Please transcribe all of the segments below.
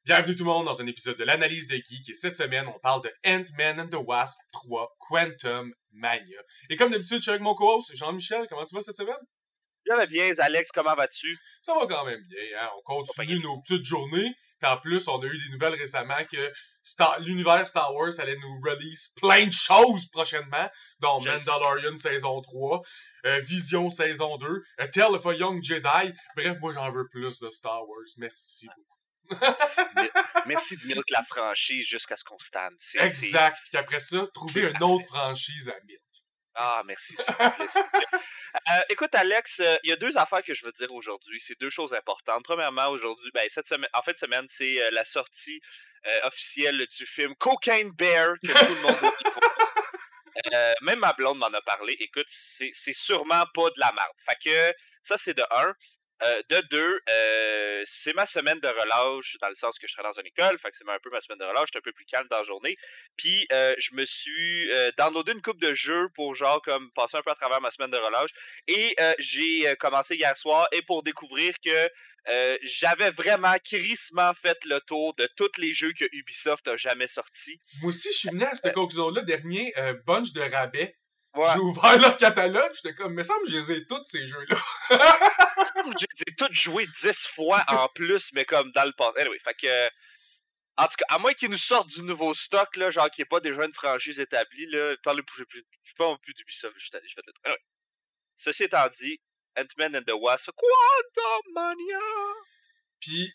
Bienvenue tout le monde dans un épisode de l'analyse de Geek et cette semaine on parle de Ant-Man and the Wasp 3 Quantum Mania. Et comme d'habitude je suis avec mon co-host Jean-Michel, comment tu vas cette semaine? Je vais bien, Alex, comment vas-tu? Ça va quand même bien, hein? On continue nos petites journées, puis en plus on a eu des nouvelles récemment que l'univers Star Wars allait nous release plein de choses prochainement, dont Mandalorian saison 3, Vision saison 2, A Tale of a Young Jedi, bref moi j'en veux plus de Star Wars, merci beaucoup. Merci de milk la franchise jusqu'à ce qu'on stanne. Exact. Puis après ça, trouver une autre franchise à milk. Ah, merci. Écoute, Alex, il y a deux affaires que je veux dire aujourd'hui. C'est deux choses importantes. Premièrement, aujourd'hui, cette semaine, c'est la sortie officielle du film Cocaine Bear que tout le monde même ma blonde m'en a parlé. Écoute, c'est sûrement pas de la merde. Fait que ça, c'est de un. De deux, c'est ma semaine de relâche, dans le sens que je serai dans une école, fait que c'est un peu ma semaine de relâche, j'étais un peu plus calme dans la journée. Puis je me suis downloadé une couple de jeux pour genre comme passer un peu à travers ma semaine de relâche. Et j'ai commencé hier soir et pour découvrir que j'avais vraiment crissement fait le tour de tous les jeux que Ubisoft a jamais sortis. Moi aussi, je suis venu à cette conclusion-là, dernier bunch de rabais. Ouais. J'ai ouvert leur catalogue, j'étais comme, mais ça me semble que je les ai tous ces jeux-là. Je les ai tous joués 10 fois en plus, mais comme dans le passé. Anyway, fait que. En tout cas, à moins qu'ils nous sortent du nouveau stock, là, genre qu'il n'y ait pas déjà une franchise établie, là, je parle plus d'Ubisoft, je vais te le dire. Anyway. Ceci étant dit, Ant-Man and the Wasp, Quantum Mania! Puis,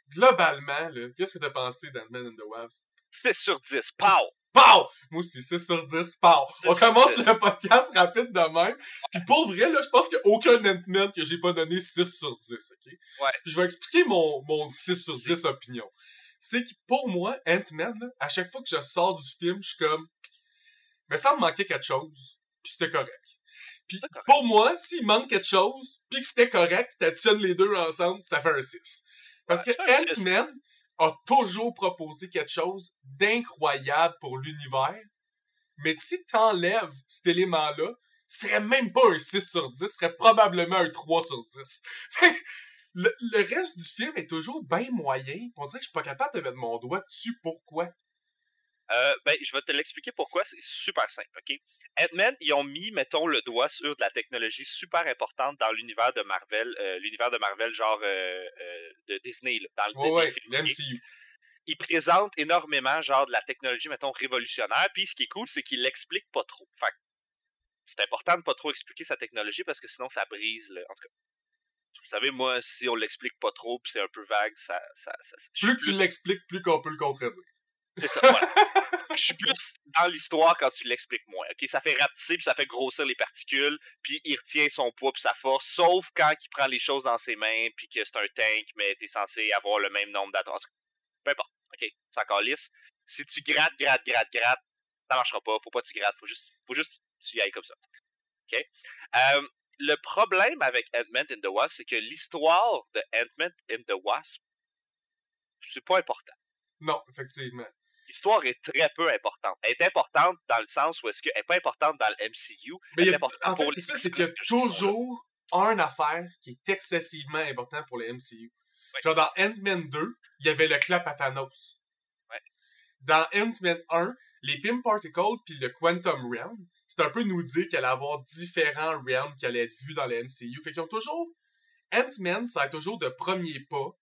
globalement, là, qu'est-ce que t'as pensé d'Ant-Man and the Wasp? 6 sur 10, pow! Pow! Moi aussi, 6 sur 10, pow! On commence le podcast rapide de même. Puis pour vrai, là, je pense qu'il n'y a aucun Ant-Man que j'ai pas donné 6 sur 10, ok? Ouais. Puis je vais expliquer mon 6 sur 10 opinion. C'est que pour moi, Ant-Man, là, à chaque fois que je sors du film, je suis comme, mais ça me manquait quelque chose, puis c'était correct. Puis pour moi, s'il manque quelque chose, puis que c'était correct, t'additionnes les deux ensemble, ça fait un 6. Parce que Ant-Man a toujours proposé quelque chose d'incroyable pour l'univers, mais si t'enlèves cet élément-là, ce serait même pas un 6 sur 10, ce serait probablement un 3 sur 10. Le reste du film est toujours bien moyen. On dirait que je suis pas capable de mettre mon doigt dessus. Pourquoi? Je vais te l'expliquer pourquoi. C'est super simple, OK? Ant-Man, ils ont mis, mettons, le doigt sur de la technologie super importante dans l'univers de Marvel, genre de Disney, là, dans les films. l'MCU. Ils présentent énormément, genre, de la technologie, mettons, révolutionnaire. Puis ce qui est cool, c'est qu'ils l'expliquent pas trop. Fait que c'est important de pas trop expliquer sa technologie parce que sinon, ça brise, en tout cas. Vous savez, moi, si on l'explique pas trop puis c'est un peu vague, ça plus que tu l'expliques, plus qu'on peut le contredire. C'est ça, voilà. Je suis plus dans l'histoire quand tu l'expliques moins, ok? Ça fait rapetisser puis ça fait grossir les particules, puis il retient son poids puis sa force, sauf quand il prend les choses dans ses mains puis que c'est un tank, mais t'es censé avoir le même nombre d'atomes. Peu importe, ok? C'est encore lisse. Si tu grattes, ça marchera pas. Faut pas que tu grattes, faut juste que tu y ailles comme ça. Ok? Le problème avec Ant-Man and the Wasp, c'est que l'histoire de Ant-Man and the Wasp, c'est pas important. Non, effectivement. L'histoire est très peu importante. Elle est importante dans le sens où est-ce qu'elle n'est pas importante dans le MCU. Mais en fait, c'est ça, c'est qu'il y a toujours une affaire qui est excessivement importante pour le MCU. Ouais. Genre dans Ant-Man 2, il y avait le clap à Thanos. Ouais. Dans Ant-Man 1, les Pym Particles puis le Quantum Realm, c'est un peu nous dire qu'il allait avoir différents realms qui allaient être vus dans le MCU. Fait qu'ils ont toujours... Ant-Man, ça a toujours de premier pas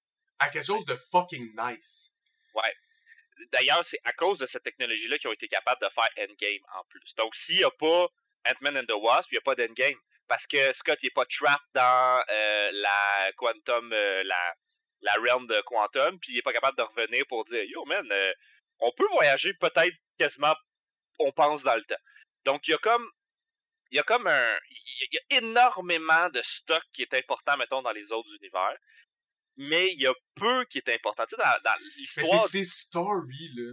à quelque chose de fucking nice. Ouais. D'ailleurs, c'est à cause de cette technologie-là qu'ils ont été capables de faire Endgame en plus. Donc, s'il n'y a pas Ant-Man and the Wasp, il n'y a pas d'Endgame. Parce que Scott, il n'est pas trapped dans la Quantum, la realm de Quantum, puis il n'est pas capable de revenir pour dire « Yo, man, on peut voyager peut-être quasiment, on pense, dans le temps. » Donc, il y a énormément de stock qui est important, mettons, dans les autres univers. Mais il y a peu qui est important. Tu sais, dans l'histoire... Mais c'est que ces stories, là,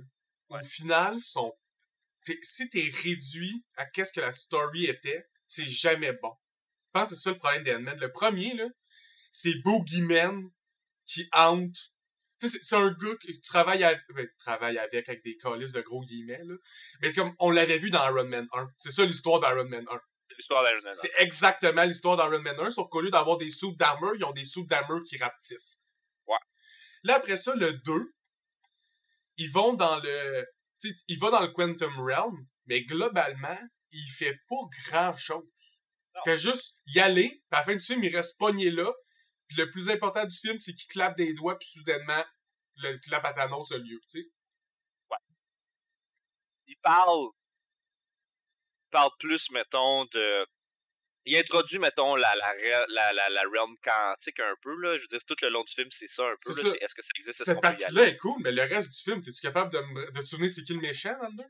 au final, sont... si t'es réduit à qu'est-ce que la story était, c'est jamais bon. Je pense que c'est ça le problème d'Ant-Man. Le premier, là, c'est Boogeyman qui hante... Tu sais, c'est un gars qui travaille avec des calices de gros guillemets, là. Mais c'est comme, on l'avait vu dans Iron Man 1. C'est ça l'histoire d'Iron Man 1. C'est exactement l'histoire d'Iron Man 1, sauf qu'au lieu d'avoir des suits d'armure, ils ont des suits d'armure qui rapetissent. Ouais. Là, après ça, le 2, ils vont dans le... il va dans le Quantum Realm, mais globalement, il fait pas grand-chose. Il fait juste y aller, puis à la fin du film, il reste pogné là, puis le plus important du film, c'est qu'il clappe des doigts, puis soudainement, le clap à Thanos a lieu, tu sais. Ouais. Il parle plus, mettons, de... Il introduit, mettons, la realm quantique un peu, là. Je veux dire, tout le long du film, c'est ça un peu, là. Est-ce que ça existe? Cette partie-là est cool, mais le reste du film, t'es-tu capable de te souvenir c'est qui le méchant dans le 2?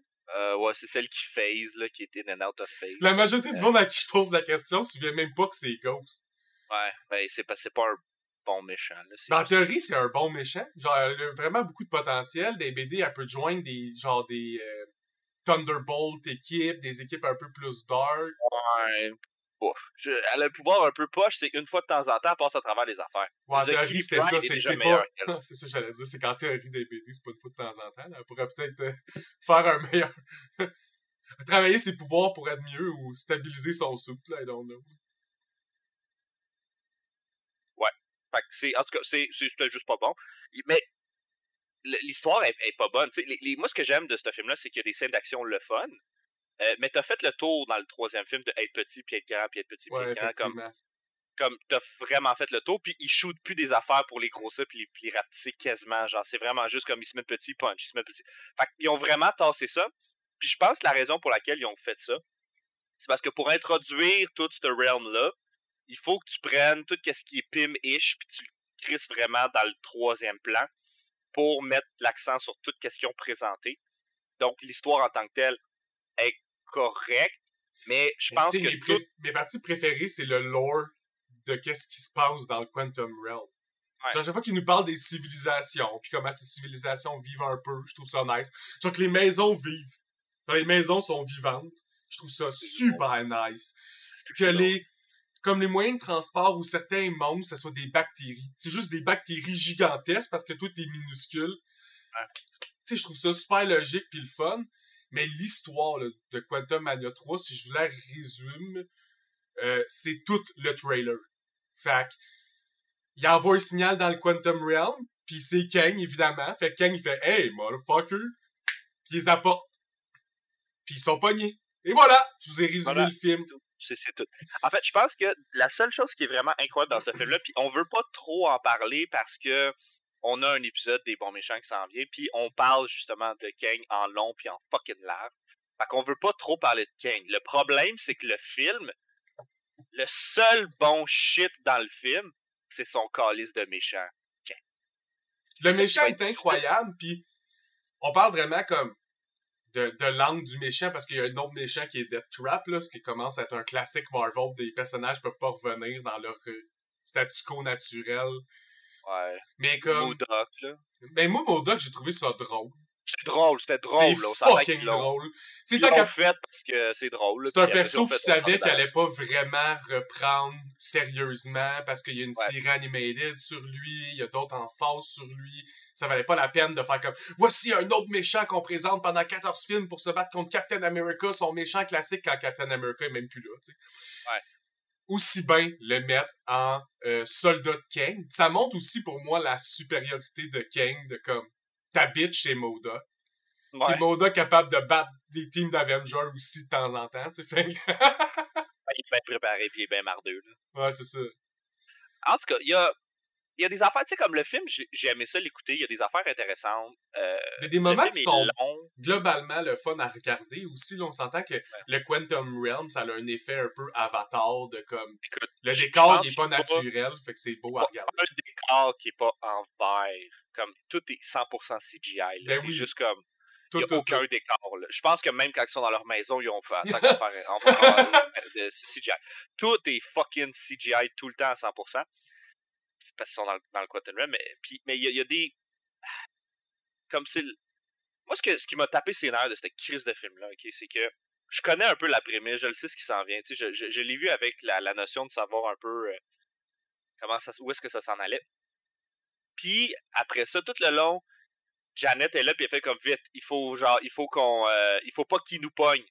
Ouais, c'est celle qui phase, là, qui est in and out of phase. La majorité du monde à qui je pose la question se souvient même pas que c'est Ghost. Ouais, ben c'est pas un bon méchant, là. En théorie, c'est un bon méchant. Genre, elle a vraiment beaucoup de potentiel. Des BD, elle peut joindre des Thunderbolt équipes, des équipes un peu plus dark. Ouais, poche. Elle a le pouvoir un peu poche, c'est une fois de temps en temps, elle passe à travers les affaires. Ouais, en théorie, c'était ça. C'est pas... c'est ça que j'allais dire. C'est qu'en théorie des BD, c'est pas une fois de temps en temps. Là. Elle pourrait peut-être faire un meilleur... travailler ses pouvoirs pour être mieux ou stabiliser son soupe, là, I don't know. Ouais. Fait que en tout cas, c'était juste pas bon. Mais l'histoire est pas bonne. Moi, ce que j'aime de ce film-là, c'est qu'il y a des scènes d'action le fun. Mais t'as fait le tour dans le troisième film de être petit, puis être grand, puis être petit, puis être grand. Comme t'as vraiment fait le tour, puis ils shootent plus des affaires pour les grossir, puis les rapetisser quasiment. Genre, c'est vraiment juste comme ils se mettent petit, punch, ils se mettent petit. Fait qu'ils ont vraiment tassé ça. Puis je pense que la raison pour laquelle ils ont fait ça, c'est parce que pour introduire tout ce realm-là, il faut que tu prennes tout ce qui est Pym-ish, puis tu le crisses vraiment dans le troisième plan pour mettre l'accent sur toute question présentée. Donc, l'histoire en tant que telle est correcte, mais je pense que mes parties préférées, c'est le lore de qu'est-ce qui se passe dans le Quantum Realm. Ouais. Genre, à chaque fois qu'ils nous parlent des civilisations, puis comment ces civilisations vivent un peu, je trouve ça nice. Genre que les maisons vivent. Genre, les maisons sont vivantes. Je trouve ça super nice. Que comme les moyens de transport ou certains monstres, ça soit des bactéries. C'est juste des bactéries gigantesques parce que toi, t'es minuscule. Ouais. Tu sais, je trouve ça super logique pis le fun. Mais l'histoire là, de Quantum Mania 3, si je vous la résume, c'est tout le trailer. Fait il envoie un signal dans le Quantum Realm, pis c'est Kang, évidemment. Fait que Kang, il fait « Hey, motherfucker! » Pis il les apporte. Pis ils sont pognés. Et voilà! Je vous ai résumé le film. C'est tout. En fait, je pense que la seule chose qui est vraiment incroyable dans ce film-là, puis on veut pas trop en parler parce que on a un épisode des bons méchants qui s'en vient, puis on parle justement de Kang en long puis en fucking large. Fait qu'on veut pas trop parler de Kang. Le problème, c'est que le film, le seul bon shit dans le film, c'est son calice de méchant. Kang. Le méchant est incroyable, puis on parle vraiment comme de l'angle du méchant, parce qu'il y a un autre méchant qui est Death Trap, là, ce qui commence à être un classique Marvel, des personnages peuvent pas revenir dans leur statu quo naturel. Ouais. Mais comme... MODOK, là. Mais moi, MODOK, j'ai trouvé ça drôle. C'était drôle. C'est fucking drôle. Ils l'ont fait parce que c'est drôle. C'est un perso qui savait qu'il allait pas vraiment reprendre sérieusement parce qu'il y a une série animated sur lui, il y a d'autres en face sur lui. Ça valait pas la peine de faire comme « Voici un autre méchant qu'on présente pendant 14 films pour se battre contre Captain America, son méchant classique quand Captain America est même plus là. » tu sais. Ouais. Aussi bien le mettre en soldat de Kang. Ça montre aussi pour moi la supériorité de Kang, de comme ta bitch c'est MODOK. Ouais. Puis MODOK capable de battre des teams d'Avengers aussi de temps en temps, tu sais. Fait... il est bien préparé puis il est bien mardeux, là. Ouais, c'est ça. En tout cas, il y a des affaires, tu sais, comme le film, j'ai aimé ça l'écouter, il y a des affaires intéressantes. Il y a des moments qui sont globalement le fun à regarder aussi. Là, on s'entend que le Quantum Realm, ça a un effet un peu Avatar de comme... Écoute, le décor, il est pas naturel, fait que c'est beau à regarder. Un décor qui est pas en verre, comme tout est 100% CGI. Là. Ben c'est oui. juste comme... Il n'y a aucun décor. Là. Je pense que même quand ils sont dans leur maison, ils ont fait en tant qu'à faire de CGI. Tout est fucking CGI tout le temps à 100%. C'est parce qu'ils sont dans le Quantum Realm. Mais il y a des... Comme c'est... Moi, ce qui m'a tapé ses nerfs de cette crise de film-là, okay, c'est que je connais un peu la prémisse, je le sais ce qui s'en vient. Je l'ai vu avec la notion de savoir un peu où est-ce que ça s'en allait. Puis, après ça, tout le long, Janet est là, puis elle fait comme vite, il faut pas qu'il nous pogne.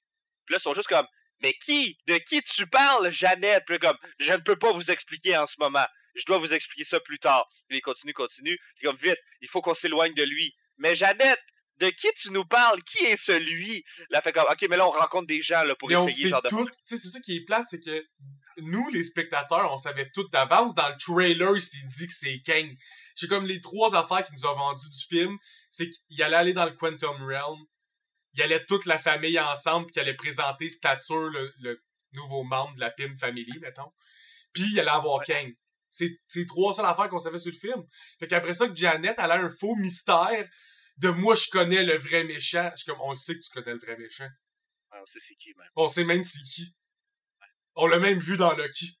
Puis là, ils sont juste comme, mais de qui tu parles, Janet? Puis là, comme, je ne peux pas vous expliquer en ce moment. je dois vous expliquer ça plus tard. Puis il continue. Puis comme, vite, il faut qu'on s'éloigne de lui. Mais Jeannette, de qui tu nous parles? Qui est celui? Là, fait comme, OK, mais là, on rencontre des gens là, pour mais essayer. on sait Genre tout. Tu sais, c'est ça qui est plate, c'est que nous, les spectateurs, on savait tout d'avance. Dans le trailer, il s'est dit que c'est Kang. C'est comme les 3 affaires qu'il nous a vendues du film, c'est qu'il allait aller dans le Quantum Realm, il allait toute la famille ensemble, puis qu'il allait présenter Stature, le nouveau membre de la Pym Family, mettons. Puis il allait avoir Kang. C'est 3 seules affaires qu'on savait sur le film. Fait qu'après ça, que Janet, elle a un faux mystère de moi, je connais le vrai méchant. Je suis comme, on le sait que tu connais le vrai méchant. Ouais, on sait c'est qui, même. On sait même c'est qui. Ouais. On l'a même vu dans Loki.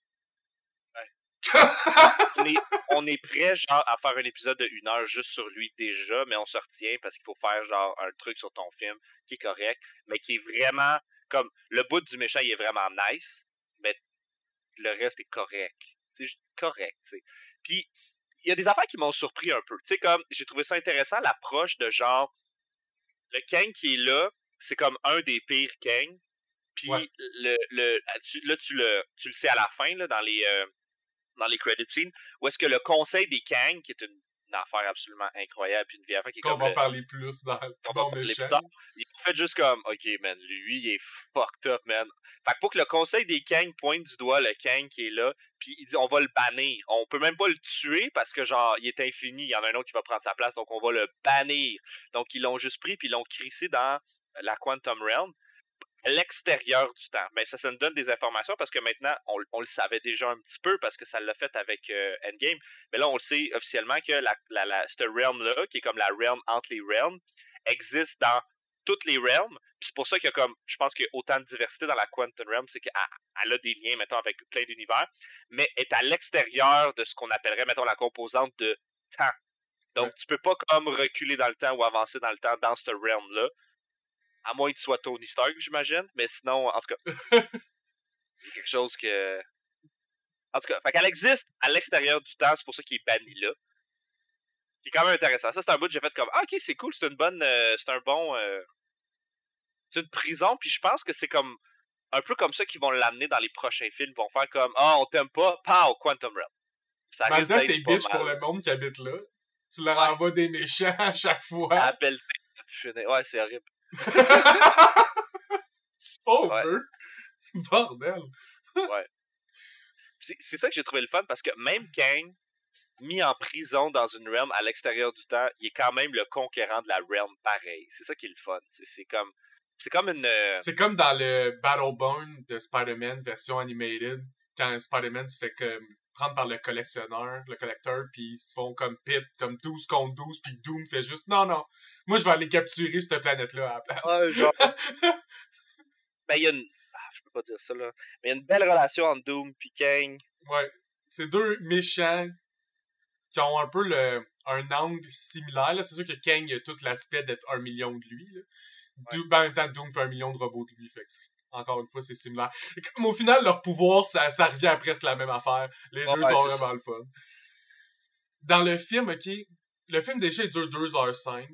Ouais. on est prêt, genre, à faire un épisode de 1 heure juste sur lui déjà, mais on se retient parce qu'il faut faire, genre, un truc sur ton film qui est correct, mais qui est vraiment, comme, le bout du méchant, il est vraiment nice, mais le reste est correct. C'est correct, tu sais. Puis, il y a des affaires qui m'ont surpris un peu. Tu sais, comme, j'ai trouvé ça intéressant, l'approche de genre, le Kang qui est là, c'est comme un des pires Kang. Puis, tu le sais à la fin, là, dans les credit scenes, où est-ce que le conseil des Kang, qui est une affaire absolument incroyable, puis une vieille affaire qui est qu'on comme va parler plus dans Bon méchant. Ils ont fait juste comme, OK, man, lui, il est fucked up, man. Fait que pour que le conseil des Kang pointe du doigt le Kang qui est là, puis il dit, on va le bannir. On peut même pas le tuer parce que, genre, il est infini. Il y en a un autre qui va prendre sa place, donc on va le bannir. Donc, ils l'ont juste pris, puis ils l'ont crissé dans la Quantum Realm, à l'extérieur du temps. Mais ça nous donne des informations parce que maintenant, on le savait déjà un petit peu parce que ça l'a fait avec Endgame. Mais là, on le sait officiellement que ce realm-là, qui est comme la realm entre les realms, existe dans toutes les realms. Puis c'est pour ça qu'il y a comme, je pense qu'il y a autant de diversité dans la Quantum Realm, c'est qu'elle a des liens, mettons, avec plein d'univers, mais est à l'extérieur de ce qu'on appellerait, mettons, la composante de temps. Donc, tu peux pas comme reculer dans le temps ou avancer dans le temps dans ce realm-là. À moins que tu sois Tony Stark, j'imagine. Mais sinon, en tout cas, c'est quelque chose que... En tout cas, fait qu'elle existe à l'extérieur du temps, c'est pour ça qu'il est banni là. C'est quand même intéressant. Ça, c'est un bout que j'ai fait comme, ah, ok, c'est cool, c'est une bonne... c'est un bon... c'est une prison, puis je pense que c'est comme... Un peu comme ça qu'ils vont l'amener dans les prochains films. Ils vont faire comme, ah, on t'aime pas, pow, Quantum Realm. Ça risque d'être c'est bitch pour le monde qui habite là. Tu leur envoies des méchants à chaque fois. Appelle ouais, c'est horrible. Pauvre! C'est bordel! Ouais. C'est ça que j'ai trouvé le fun, parce que même Kang, mis en prison dans une realm à l'extérieur du temps, il est quand même le conquérant de la realm pareil. C'est ça qui est le fun. C'est comme une... C'est comme dans le Battleborn de Spider-Man version animated, quand Spider-Man se fait prendre par le collecteur, puis ils se font comme pit, comme 12 contre 12, puis Doom fait juste, non, moi je vais aller capturer cette planète-là à la place. Ouais, genre... Ben, il y a une... je peux pas dire ça, là. Mais il y a une belle relation entre Doom et Kang. Ouais. C'est 2 méchants qui ont un peu un angle similaire. Là. C'est sûr que Kang a tout l'aspect d'être 1 million de lui. Là. Ouais. En même temps, Doom fait 1 million de robots de lui. Fait que encore une fois, c'est similaire. Et comme au final, leur pouvoir, ça revient à presque la même affaire. Les deux sont vraiment le fun. Dans le film, OK, le film déjà, il dure 2h05.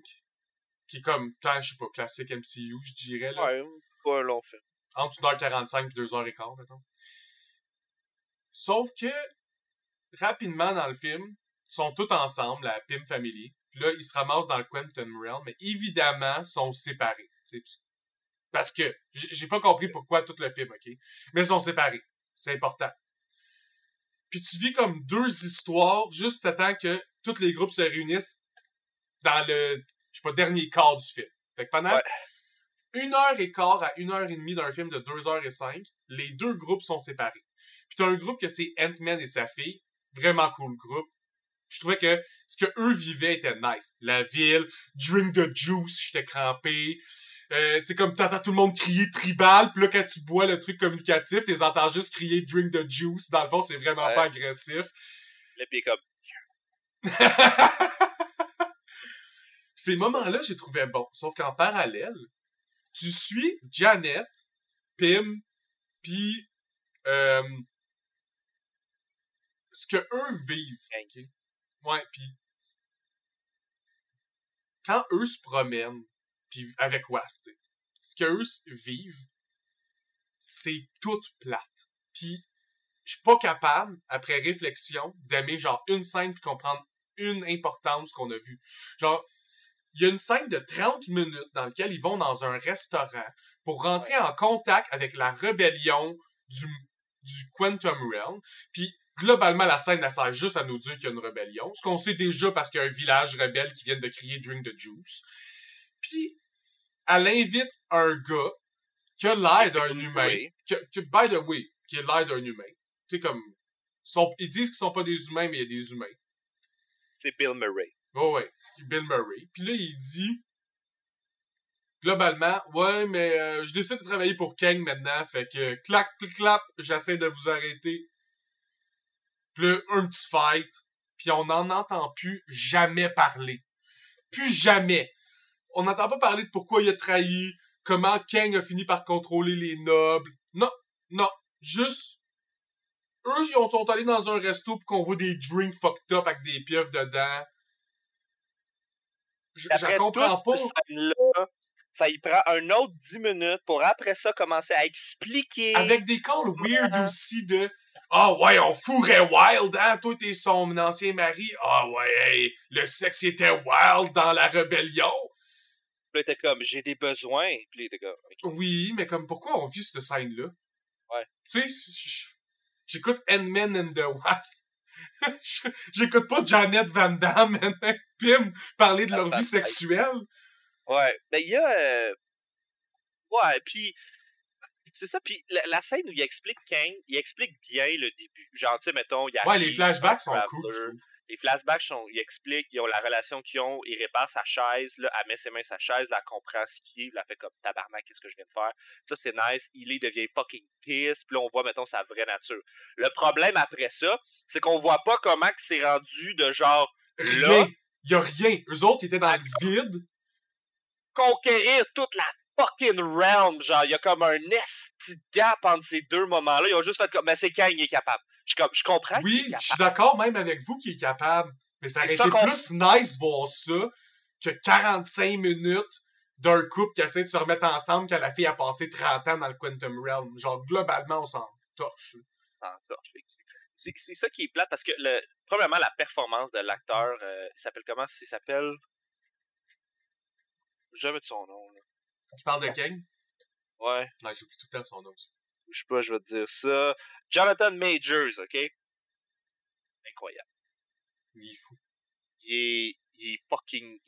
Qui est comme, je sais pas, classique MCU, je dirais. Là. Ouais, pas un long film. Entre 1h45 et 2h15, mettons. Sauf que, rapidement dans le film, ils sont tous ensemble, la Pym Family. Puis là, ils se ramassent dans le Quantum Realm, mais évidemment, ils sont séparés. Parce que, j'ai pas compris pourquoi tout le film, OK? Mais ils sont séparés. C'est important. Puis tu vis comme 2 histoires, juste à temps que tous les groupes se réunissent dans le, je sais pas, dernier quart du film. Fait que pendant 1h15 à 1h30 d'un film de 2h05, les 2 groupes sont séparés. Puis t'as un groupe que c'est Ant-Man et sa fille. Vraiment cool groupe. Je trouvais que ce que eux vivaient était nice. La ville, drink the juice, j'étais crampé. Tu sais, comme t'entends tout le monde crier tribal, pis là, quand tu bois le truc communicatif, t'es entends juste crier drink the juice. Dans le fond, c'est vraiment pas agressif. Là, pis comme... Ces moments-là, j'ai trouvé bon. Sauf qu'en parallèle, tu suis Janet, Pym, pis ce que eux vivent. Okay? Ouais, pis quand eux se promènent, pis avec Wasp, ce que eux vivent, c'est tout plate. Pis je suis pas capable, après réflexion, d'aimer genre une scène puis comprendre une importance qu'on a vue. Genre, il y a une scène de 30 minutes dans laquelle ils vont dans un restaurant pour rentrer en contact avec la rébellion du Quantum Realm. Puis, globalement, la scène, elle sert juste à nous dire qu'il y a une rébellion. Ce qu'on sait déjà parce qu'il y a un village rebelle qui vient de crier Drink the Juice. Puis, elle invite un gars qui a l'air d'un humain. By the way, qui a l'air d'un humain. Tu sais, comme... ils disent qu'ils sont pas des humains, mais il y a des humains. C'est Bill Murray. Oh ouais, Bill Murray. Puis là, il dit... Globalement, ouais, mais je décide de travailler pour Kang maintenant, fait que clac, clap, j'essaie de vous arrêter. Puis là, un petit fight, puis on n'en entend plus jamais parler. Plus jamais. On n'entend pas parler de pourquoi il a trahi, comment Kang a fini par contrôler les nobles. Non, juste... Eux, ils sont allés dans un resto pour qu'on voit des drinks fucked up avec des pieuvres dedans. Je comprends pas. Ça y prend un autre 10 minutes pour après ça commencer à expliquer. Avec des calls weird aussi de ouais, on fourrait Wild, hein? Toi, t'es son ancien mari. Ouais, hey, le sexe était wild dans la rébellion. Puis là, t'es comme, j'ai des besoins. Puis là, t'es comme, okay. Oui, mais comme, pourquoi on vit cette scène-là? Ouais. Tu sais, j'écoute Ant-Man and the Wasp. J'écoute pas Janet Van Damme et Pym parler de leur vie sexuelle. Ouais, ben il y a... Ouais, puis c'est ça, puis la scène où il explique Kang, il explique bien le début. Genre, tu sais, mettons, il y a... Ouais, les flashbacks sont cool, je trouve. Les flashbacks, ils expliquent, ils ont la relation qu'ils ont, il répare sa chaise, là, elle met ses mains sur sa chaise, là, elle comprend ce qui est, là, elle fait comme tabarnak, qu'est-ce que je viens de faire. Ça, c'est nice, il devient fucking pisse, puis là, on voit, mettons, sa vraie nature. Le problème après ça, c'est qu'on voit pas comment que c'est rendu de genre... Rien, y a rien. Eux autres, ils étaient dans le vide. Conquérir toute la fucking realm, genre, il y a comme un esti gap entre ces deux moments-là. Ils ont juste fait comme, mais c'est Kang, il est capable. Je comprends. Oui, je suis d'accord même avec vous qu'il est capable. Mais ça aurait été plus nice voir ça que 45 minutes d'un couple qui essaie de se remettre ensemble quand la fille a passé 30 ans dans le Quantum Realm. Genre, globalement, on s'en torche. C'est ça qui est plate parce que, probablement, la performance de l'acteur, il s'appelle comment? Il s'appelle... Jamais de son nom, là. Tu parles de Kang? Ouais. Non, j'oublie tout le temps son nom aussi. Je sais pas, je vais te dire ça. Jonathan Majors, ok? Incroyable. Il est fou. Il est fucking...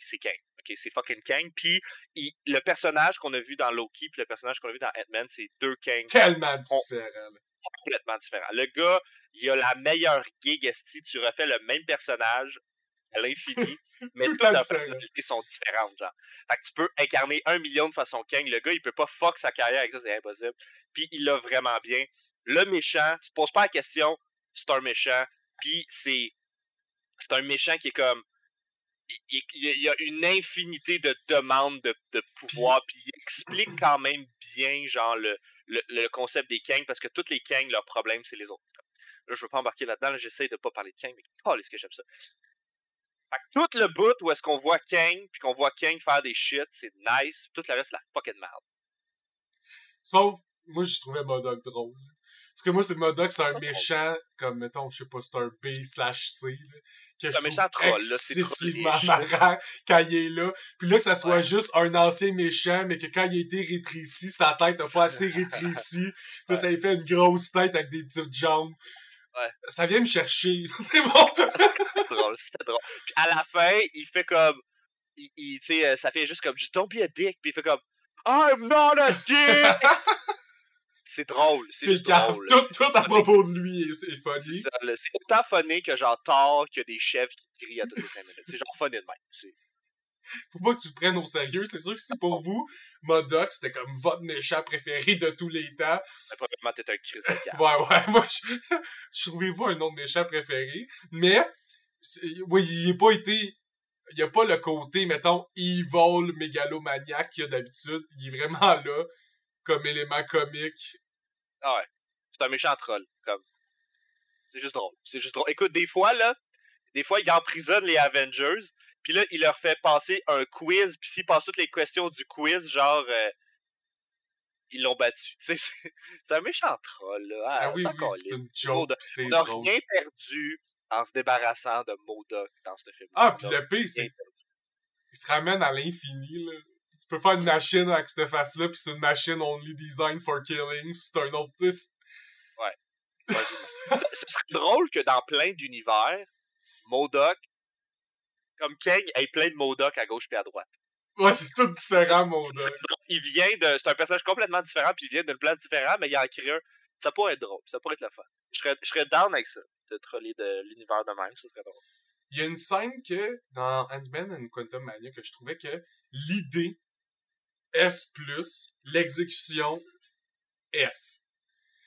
c'est Kang. Ok, c'est fucking Kang. Puis, le personnage qu'on a vu dans Loki puis le personnage qu'on a vu dans Ant-Man, c'est deux Kang. Tellement différents. Complètement différent. Le gars, il a la meilleure gig, esti. Tu refais le même personnage à l'infini, mais toutes leurs personnalités sont différentes, genre. Fait que tu peux incarner 1 million de façons Kang. Le gars, il peut pas fuck sa carrière avec ça, c'est impossible. Puis il l'a vraiment bien. Le méchant, tu te poses pas la question, c'est un méchant. Puis c'est un méchant qui est comme... Il y a une infinité de demandes de pouvoir, puis il explique quand même bien, genre, le concept des Kang, parce que tous les Kang, leur problème, c'est les autres. Là, je veux pas embarquer là-dedans, là, j'essaie de pas parler de Kang, mais oh, est-ce que j'aime ça. Fait que tout le bout où est-ce qu'on voit Kang, puis qu'on voit Kang faire des shit, c'est nice. Tout le reste, c'est la fucking merde. Sauf, moi, je trouvais MODOK drôle. Parce que moi, c'est MODOK, c'est un méchant, comme, mettons, je sais pas, c'est un B/C, là, que je trouve troll, excessivement marrant quand il est là. Puis là, que ça soit juste un ancien méchant, mais que quand il a été rétréci, sa tête n'a pas assez rétréci. Là, ça lui fait une grosse tête avec des petites jambes. Ouais. Ça vient me chercher. C'est bon. C'était drôle. Puis à la fin, il fait comme... tu sais, ça fait juste comme, just don't be a dick. Puis il fait comme, I'm not a dick! C'est drôle. C'est drôle. Tout à propos de lui, c'est funny. C'est autant funny que genre Thor, qu'il y a des chefs qui crient à toutes les 5 minutes. C'est genre funny de même. Faut pas que tu le prennes au sérieux. C'est sûr que si pour vous, MODOK, c'était comme votre méchant préféré de tous les temps. Mais probablement, t'es un Chris de gars. Ouais, moi, je trouvez-vous un autre méchant préféré. Mais, oui, il y a pas le côté, mettons, evil, mégalomaniaque qu'il y a d'habitude. Il est vraiment là, comme élément comique. Ah ouais. C'est un méchant troll. Comme. C'est juste drôle. Écoute, des fois, il emprisonne les Avengers, puis là, il leur fait passer un quiz, puis s'ils passent toutes les questions du quiz, genre, ils l'ont battu. C'est un méchant troll, là. Ah oui, c'est une joke, pis c'est on n'a drôle. rien perdu en se débarrassant de MODOK dans ce film. Ah, pis le pire, c'est il se ramène à l'infini, là. Tu peux faire une machine avec cette face-là, pis c'est une machine only designed for killing, c'est un autre twist. Ouais. Ce serait drôle que dans plein d'univers, MODOK, comme Kang, ait plein de MODOK à gauche puis à droite. Ouais, c'est tout différent, MODOK. Il vient de... C'est un personnage complètement différent, puis il vient d'une place différente, mais il en crée un. Ça pourrait être drôle, ça pourrait être le fun. Je serais down avec ça, de troller de l'univers de même, ça serait drôle. Il y a une scène que, dans Ant-Man and Quantumania, que je trouvais que l'idée S+, l'exécution F.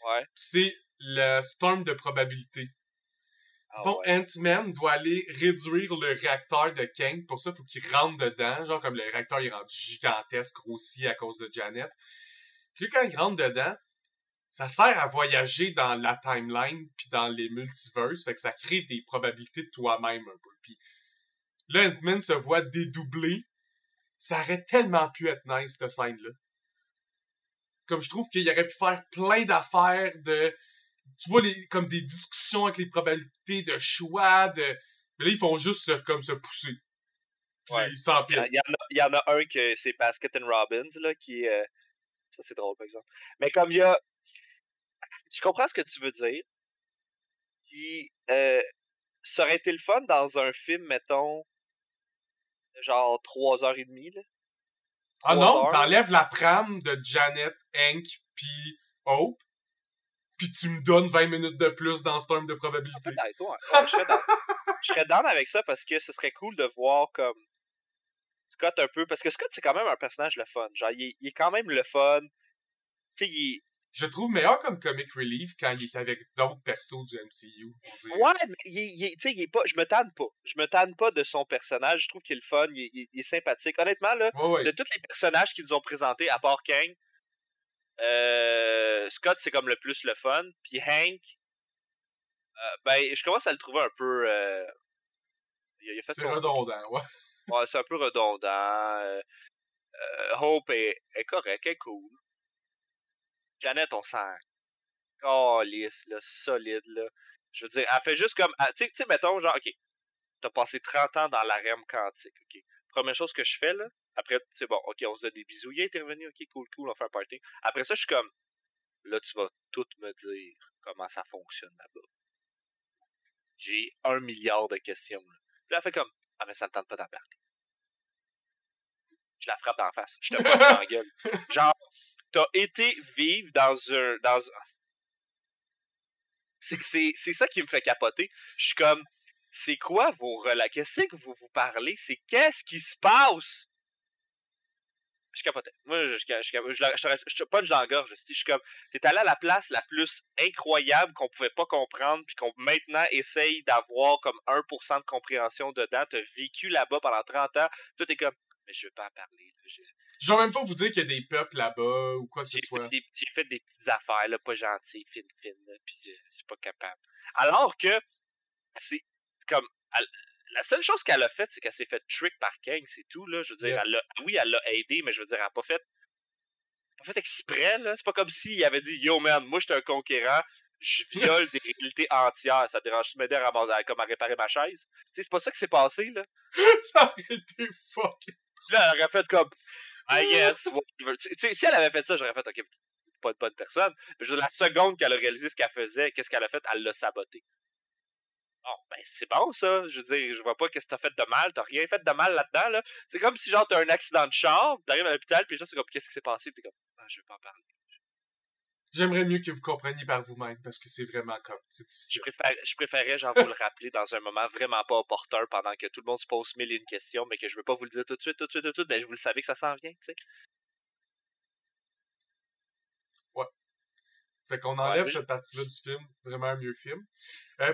Ouais. C'est le storm de probabilité. Ouais. Ant-Man doit aller réduire le réacteur de Kang. Pour ça, il faut qu'il rentre dedans. Genre comme le réacteur il est rendu gigantesque, grossi à cause de Janet. Puis quand il rentre dedans, ça sert à voyager dans la timeline puis dans les multiverses. Fait que ça crée des probabilités de toi-même un peu. Puis là, Ant-Man se voit dédoubler. Ça aurait tellement pu être nice, cette scène-là. Comme je trouve qu'il aurait pu faire plein d'affaires de... Tu vois, comme des discussions avec les probabilités de choix, de... Mais là, ils font juste comme se pousser. Puis ouais. ils s'empilent. Il y en a un que c'est Basket and Robbins, là, qui est... Ça, c'est drôle, par exemple. Mais comme il y a... Je comprends ce que tu veux dire. Puis, ça aurait été le fun dans un film, mettons, genre 3h30, là. Ah non, t'enlèves la trame de Janet, Hank, puis Hope, puis tu me donnes 20 minutes de plus dans Storm de probabilité. Ouais, je serais down avec ça parce que ce serait cool de voir comme Scott un peu, parce que Scott c'est quand même un personnage le fun. Genre, il est quand même le fun. Tu sais, Je trouve meilleur comme comic relief quand il est avec d'autres persos du MCU. Ouais, mais tu sais, il est pas. Je me tanne pas. Je me tanne pas de son personnage. Je trouve qu'il est le fun, il est sympathique. Honnêtement, là, de tous les personnages qu'ils nous ont présentés, à part Kang, Scott, c'est comme le plus le fun. Puis Hank, ben, je commence à le trouver un peu. Il a fait c'est redondant, ouais. Ouais, c'est un peu redondant. Hope est correct, elle est cool. Janet, on sent calisse, là, solide, là. Je veux dire, elle fait juste comme. Tu sais, mettons, genre, ok, t'as passé 30 ans dans la REM quantique, ok. Première chose que je fais, là, après, c'est bon, ok, on se donne des bisous, il est revenu, ok, cool, on fait un party. Après ça, je suis comme, là, tu vas tout me dire comment ça fonctionne là-bas. J'ai 1 milliard de questions, là. Puis elle fait comme, ah, mais ça me tente pas d'en parler. Je la frappe d'en face. Je te pointe dans la gueule. Genre, t'as été vivre dans un... C'est ça qui me fait capoter. Je suis comme, c'est quoi vos relations? Qu'est-ce que vous parlez? C'est qu'est-ce qui se passe? Je capotais. Moi, je te punch dans la gorge. Je suis comme, t'es allé à la place la plus incroyable qu'on pouvait pas comprendre, puis qu'on maintenant essaye d'avoir comme 1% de compréhension dedans. T'as vécu là-bas pendant 30 ans. Toi, t'es comme, mais je veux pas en parler. Je vais même pas vous dire qu'il y a des peuples là-bas ou quoi que ce soit. J'ai fait des petites affaires, là, pas gentilles, fines, puis je suis pas capable. Alors que, c'est comme, la seule chose qu'elle a faite, c'est qu'elle s'est fait trick par Kang, c'est tout, là. Je veux dire, oui, elle l'a aidé, mais je veux dire, elle n'a pas fait exprès, là. C'est pas comme s'il avait dit, yo, man, moi, je suis un conquérant, je viole des réalités entières, ça te dérange de m'aider comme à réparer ma chaise? Tu sais, c'est pas ça qui s'est passé, là. Ça aurait été fucking. Là, elle aurait fait comme, I guess. Si elle avait fait ça, j'aurais fait, ok, pas de bonne personne. Mais je veux dire, la seconde qu'elle a réalisé ce qu'elle faisait, qu'est-ce qu'elle a fait? Elle l'a saboté. Bon, ben, c'est bon, ça. Je veux dire, je vois pas qu'est-ce que t'as fait de mal. T'as rien fait de mal là-dedans, là. C'est comme si, genre, t'as un accident de char, t'arrives à l'hôpital, puis les gens, c'est comme, qu'est-ce qui s'est passé? Puis t'es comme, ah, je veux pas en parler. J'aimerais mieux que vous compreniez par vous-même, parce que c'est vraiment comme, c'est difficile. Je préférais, genre, vous le rappeler dans un moment vraiment pas opportun, pendant que tout le monde se pose 1000 et une questions, mais que je veux pas vous le dire tout de suite, ben, je vous le savez que ça s'en vient, tu sais. Ouais. Fait qu'on enlève cette partie-là du film, vraiment un mieux film.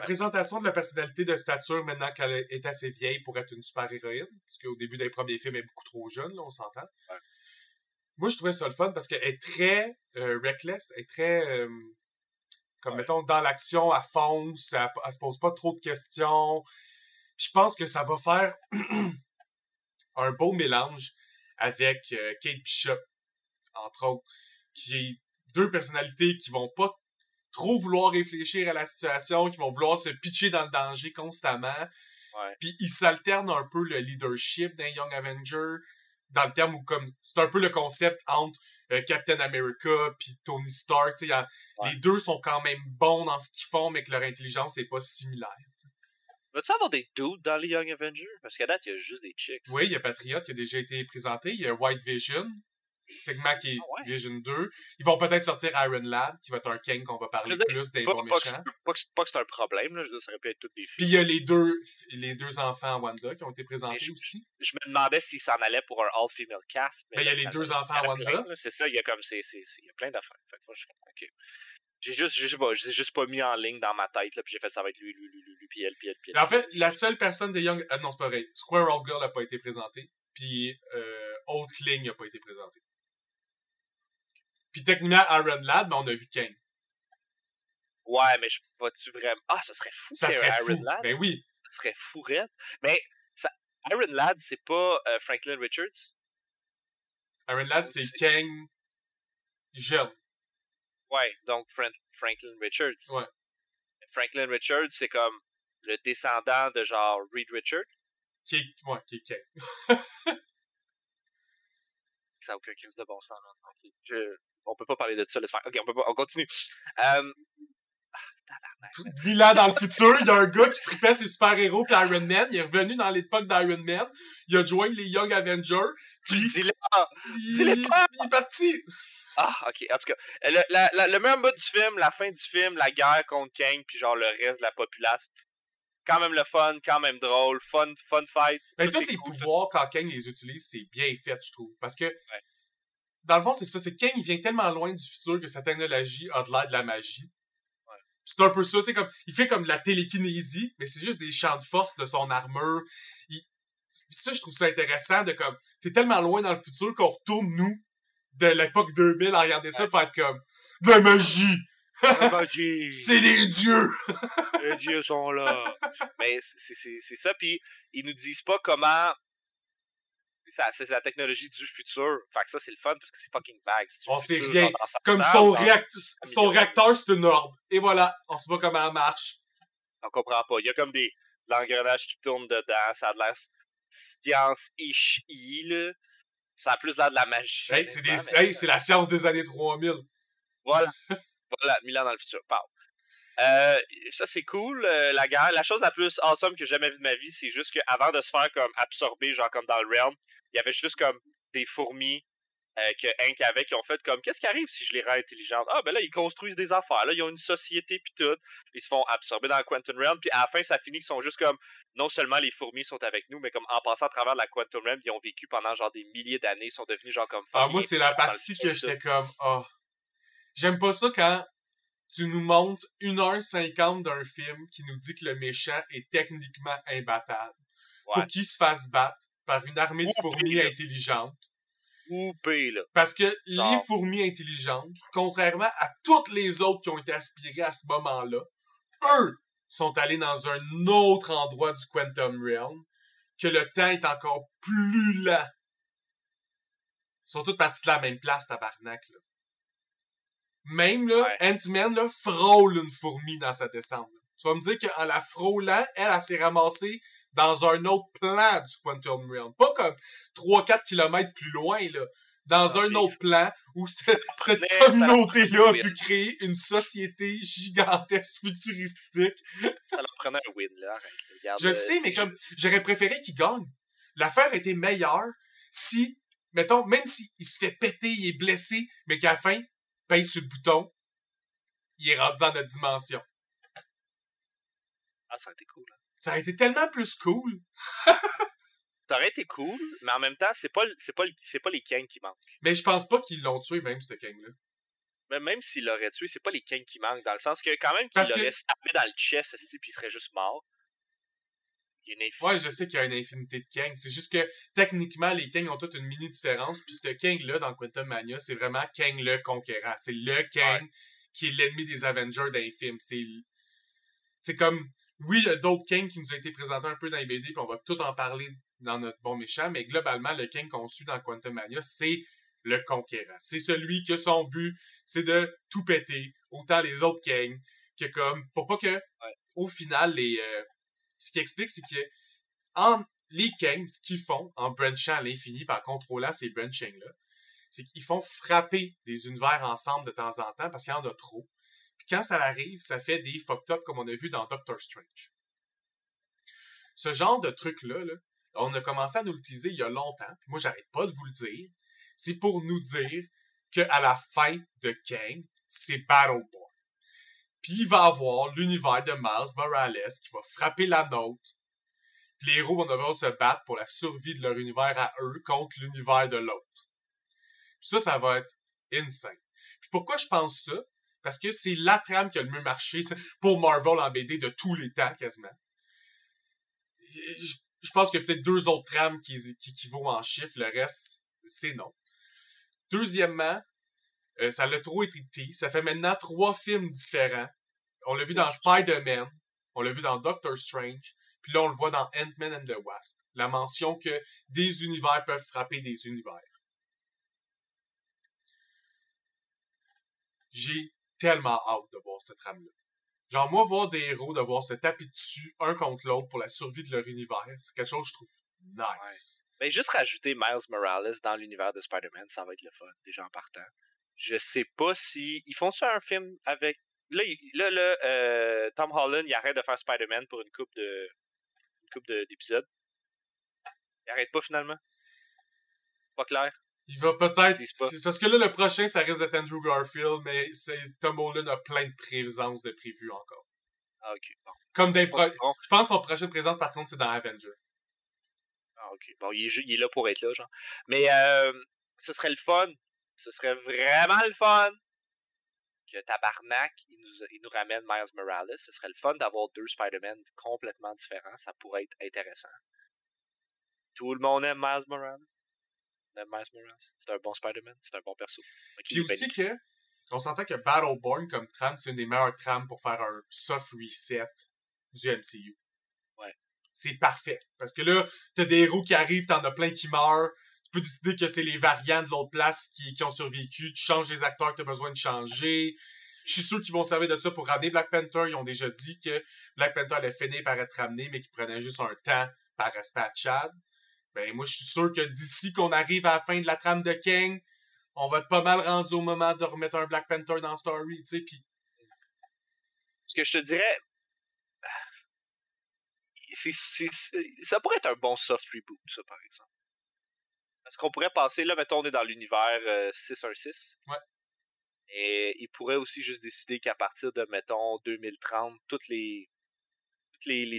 Présentation de la personnalité de stature maintenant qu'elle est assez vieille pour être une super-héroïne, parce qu'au début des premiers films, elle est beaucoup trop jeune, là, on s'entend. Ouais. Moi, je trouvais ça le fun parce qu'elle est très reckless, elle est très, comme mettons, dans l'action, elle fonce, elle se pose pas trop de questions. Je pense que ça va faire un beau mélange avec Kate Bishop, entre autres. qui est deux personnalités qui vont pas trop vouloir réfléchir à la situation, qui vont vouloir se pitcher dans le danger constamment. Ouais. Puis ils s'alternent un peu le leadership d'un Young Avenger, dans le terme où comme c'est un peu le concept entre Captain America puis Tony Stark. Les deux sont quand même bons dans ce qu'ils font, mais que leur intelligence est pas similaire. T'sais. Va-tu avoir des dudes dans les Young Avengers? Parce qu'à date, il y a juste des chicks. Oui, il y a Patriot qui a déjà été présenté. Il y a White Vision, techniquement qui est Vision 2. Ils vont peut-être sortir Iron Lad, qui va être un Kang qu'on va parler plus des bons méchants. Pas que c'est un problème, là. Je veux dire, ça aurait pu être toutes des filles. Puis il y a les deux enfants Wanda qui ont été présentés aussi. Je me demandais s'ils s'en allaient pour un all-female cast. Mais il y a les deux enfants Wanda. C'est ça, il y a comme il y a plein d'affaires. Fait que moi, je suis OK. J'ai juste pas mis en ligne dans ma tête, là, puis j'ai fait ça va être lui, puis elle. Mais en fait, la seule personne des Young... non, c'est pas vrai. Squirrel Girl n'a pas été présentée, puis Hulkling n'a pas été présenté. Puis techniquement, Iron Lad, mais on a vu Kang. Ouais, mais vas-tu vraiment... Ah, ça serait fou. Ça serait Iron fou, Lad. ben oui. Ça serait fou, raide. Mais Iron Lad, c'est pas Franklin Richards? Iron Lad, c'est Kang jeune. Ouais, donc Franklin Richards. Ouais. Franklin Richards, c'est comme le descendant de genre Reed Richards. Qui est Kang. Ça n'a aucun crise de bon sens. On peut pas parler de ça, laisse faire. Ok, on continue. 1000 ans dans le futur, il y a un gars qui tripait ses super-héros pis Iron Man, il est revenu dans l'époque d'Iron Man, il a joint les Young Avengers, pis Dis-le il est parti. Ah, ok. En tout cas, le meilleur bout du film, la fin du film, la guerre contre Kang, puis genre le reste de la populace, quand même le fun, quand même drôle, fun fight. Ben, tous les pouvoirs, quand Kang les utilise, c'est bien fait, je trouve. Parce que, dans le fond, c'est ça, c'est que Kang, il vient tellement loin du futur que sa technologie a de l'air de la magie. Ouais. C'est un peu ça, tu sais, comme, il fait comme de la télékinésie, mais c'est juste des champs de force de son armure. Ça, je trouve ça intéressant de comme, t'es tellement loin dans le futur qu'on retourne, nous, de l'époque 2000 à regarder ça, pour être comme, de la magie! C'est les dieux! Les dieux sont là. Mais c'est ça, puis ils nous disent pas comment c'est la technologie du futur. Fait que ça, c'est le fun, parce que c'est fucking vague. On sait rien. Comme son réacteur, c'est une orbe. Et voilà, on sait pas comment elle marche. On comprend pas. Il y a comme l'engrenage qui tourne dedans. Ça a de l'air science-ish, là. Ça a plus l'air de la magie. Hey, c'est la science des années 3000. Voilà. Voilà, 1000 ans dans le futur. Pardon. Ça, c'est cool, la guerre. La chose la plus awesome que j'ai jamais vue de ma vie, c'est juste qu'avant de se faire comme absorber, genre comme dans le realm, il y avait juste comme des fourmis que Hank avait qui ont fait comme qu'est-ce qui arrive si je les rends intelligentes? Ah, ben là, ils construisent des affaires, là, ils ont une société pis tout. Ils se font absorber dans le Quantum Realm, puis à la fin, ça finit qu'ils sont juste comme non seulement les fourmis sont avec nous, mais comme en passant à travers la Quantum Realm, ils ont vécu pendant genre des milliers d'années, ils sont devenus genre comme. Ah, moi, c'est la partie que j'étais comme oh. J'aime pas ça quand tu nous montres 1h50 d'un film qui nous dit que le méchant est techniquement imbattable. Ouais. Pour qu'il se fasse battre par une armée de fourmis intelligentes. Là. Parce que les fourmis intelligentes, contrairement à toutes les autres qui ont été aspirées à ce moment-là, eux sont allés dans un autre endroit du Quantum Realm, que le temps est encore plus lent. Ils sont tous partis de la même place, tabarnak, là. Même, là, Ant-Man, là, frôle une fourmi dans sa descente. Là. Tu vas me dire qu'en la frôlant, elle s'est ramassée dans un autre plan du Quantum Realm. Pas comme 3-4 kilomètres plus loin, là. Dans un autre plan où cette communauté-là a pu créer une société gigantesque, futuristique. Ça leur prenait un win, là. Regarde, je sais, mais comme, j'aurais préféré qu'il gagne. L'affaire était meilleure si, mettons, même s'il se fait péter, il est blessé, mais qu'à la fin, pèse sur le bouton, il est rendu dans notre dimension. Ah, ça aurait été cool. Hein. Ça aurait été tellement plus cool. Ça aurait été cool, mais en même temps, c'est pas les Kang qui manquent. Mais je pense pas qu'ils l'ont tué, même, ce Kang-là. Mais même s'il l'aurait tué, c'est pas les Kang qui manquent, dans le sens que quand même qu'il l'aurait tapé dans le chest, puis il serait juste mort. Ouais, je sais qu'il y a une infinité de Kang. C'est juste que, techniquement, les Kang ont toutes une mini-différence. Puis ce Kang-là, dans Quantum Mania, c'est vraiment Kang le conquérant. C'est le Kang qui est l'ennemi des Avengers dans les films. C'est comme... Oui, il y a d'autres Kang qui nous ont été présentés un peu dans les BD, puis on va tout en parler dans notre bon méchant, mais globalement, le Kang qu'on suit dans Quantum Mania, c'est le conquérant. C'est celui que son but, c'est de tout péter, autant les autres gangs, que comme, pour pas que, au final, ce qui explique, c'est que, les gangs, ce qu'ils font, en branchant à l'infini, par contrôlant ces branchings-là, c'est qu'ils font frapper des univers ensemble de temps en temps, parce qu'il y en a trop. Puis quand ça arrive, ça fait des fucked up, comme on a vu dans Doctor Strange. Ce genre de truc-là, là, on a commencé à nous l'utiliser il y a longtemps, puis moi, j'arrête pas de vous le dire. C'est pour nous dire qu'à la fin de Kang, c'est Battleborn. Puis il va avoir l'univers de Miles Morales qui va frapper la nôtre. Puis les héros vont devoir se battre pour la survie de leur univers à eux contre l'univers de l'autre. Puis ça va être insane. Puis pourquoi je pense ça? Parce que c'est la trame qui a le mieux marché pour Marvel en BD de tous les temps, quasiment. Je pense qu'il y a peut-être 2 autres trames qui équivaut en chiffres. Le reste, c'est non. Deuxièmement, ça l'a trop été. Ça fait maintenant 3 films différents. On l'a vu dans Spider-Man. On l'a vu dans Doctor Strange. Puis là, on le voit dans Ant-Man and the Wasp. La mention que des univers peuvent frapper des univers. J'ai tellement hâte de voir cette trame-là. Genre, moi, voir des héros devoir se taper dessus un contre l'autre pour la survie de leur univers, c'est quelque chose que je trouve nice. Ouais. Ben, juste rajouter Miles Morales dans l'univers de Spider-Man, ça va être le fun, déjà en partant. Je sais pas si... Ils font ça un film avec... Là, Tom Holland, il arrête de faire Spider-Man pour une couple d'épisodes. Il arrête pas, finalement. Pas clair. Il va peut-être... Parce que là, le prochain, ça risque d'être Andrew Garfield, mais Tom Holland a plein de présences de prévues encore. Ah, ok. Bon. Comme des Je pense que son prochaine présence, par contre, c'est dans Avenger. Ah, ok. Bon, il est là pour être là, genre. Mais ce serait le fun. Ce serait vraiment le fun que Tabarnak, il nous ramène Miles Morales. Ce serait le fun d'avoir 2 Spider-Man complètement différents. Ça pourrait être intéressant. Tout le monde aime Miles Morales. C'est un bon Spider-Man. C'est un bon perso. Puis aussi que, on s'entend que Battleborn comme trame, c'est une des meilleures trames pour faire un soft reset du MCU. Ouais. C'est parfait. Parce que là, t'as des héros qui arrivent, t'en as plein qui meurent. Tu peux décider que c'est les variants de l'autre place qui ont survécu. Tu changes les acteurs que t'as besoin de changer. Je suis sûr qu'ils vont servir de ça pour ramener Black Panther. Ils ont déjà dit que Black Panther allait finir par être ramené, mais qu'il prenait juste un temps par respect à Chad. Ben, moi, je suis sûr que d'ici qu'on arrive à la fin de la trame de Kang, on va être pas mal rendu au moment de remettre un Black Panther dans Story, tu sais, pis... Ce que je te dirais... ça pourrait être un bon soft reboot, ça, par exemple. Parce qu'on pourrait passer, là, mettons, on est dans l'univers 616. Ouais. Et il pourrait aussi juste décider qu'à partir de, mettons, 2030, tous les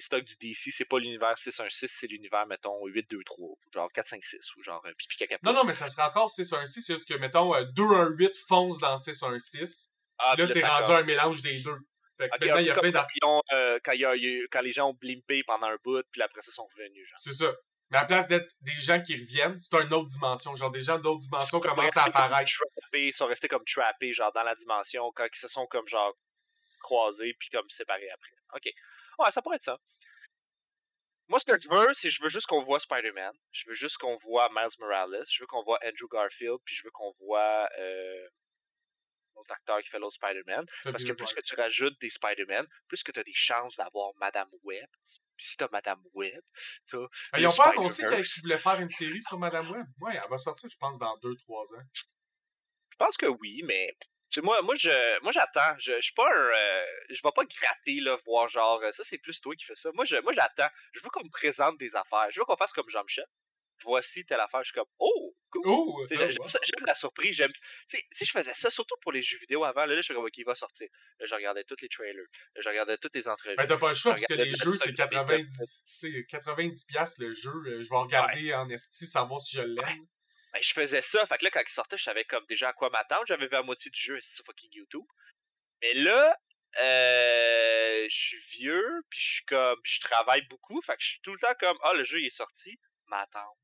stocks du DC, c'est pas l'univers 616, c'est l'univers, mettons, 823, genre 456, ou genre pipi caca. Non, mais ça sera encore 616, c'est juste que, mettons, 218 fonce dans 616. Ah, là, c'est rendu un mélange des deux. Fait que maintenant, il y a plein d'affaires. Quand les gens ont blimpé pendant un bout, puis après ça, sont revenus. Genre. C'est ça. Mais à la place d'être des gens qui reviennent, c'est une autre dimension. Genre, des gens d'autres dimensions commencent à apparaître. Ils sont restés comme trappés, genre, dans la dimension, quand ils se sont comme, genre, croisés, puis comme séparés après. OK. Ouais, ça pourrait être ça. Moi, ce que je veux, c'est je veux juste qu'on voit Spider-Man. Je veux juste qu'on voit Miles Morales. Je veux qu'on voit Andrew Garfield, puis je veux qu'on voit l'autre acteur qui fait l'autre Spider-Man. Parce que plus que tu rajoutes des Spider-Man, plus que tu as des chances d'avoir Madame Web. Puis si t'as Madame Web, t'as... Ils ont pas annoncé qu'ils voulaient faire une série sur Madame Web? Ouais, elle va sortir, je pense, dans 2-3 ans. Je pense que oui, mais... Moi, j'attends. Je suis pas je vais pas gratter, là, voir genre... Ça, c'est plus toi qui fais ça. Moi, j'attends. Je veux qu'on me présente des affaires. Je veux qu'on fasse comme Jean-Michel. Voici telle affaire. Je suis comme, oh, cool. Oh, j'aime la surprise. Si je faisais ça, surtout pour les jeux vidéo avant, là je suis comme, OK, il va sortir. Là, je regardais tous les trailers. Là, je regardais toutes les entrevues. Ben, t'as pas le choix, parce que les jeux, c'est 90$ le jeu. Je vais regarder en esti, savoir si je l'aime. Ouais. Ben, je faisais ça. Fait que là, quand il sortait, je savais comme déjà à quoi m'attendre. J'avais vu la moitié du jeu, c'est fucking YouTube. Mais là, je suis vieux, puis je travaille beaucoup. Fait que je suis tout le temps comme, le jeu, il est sorti. M'attendre.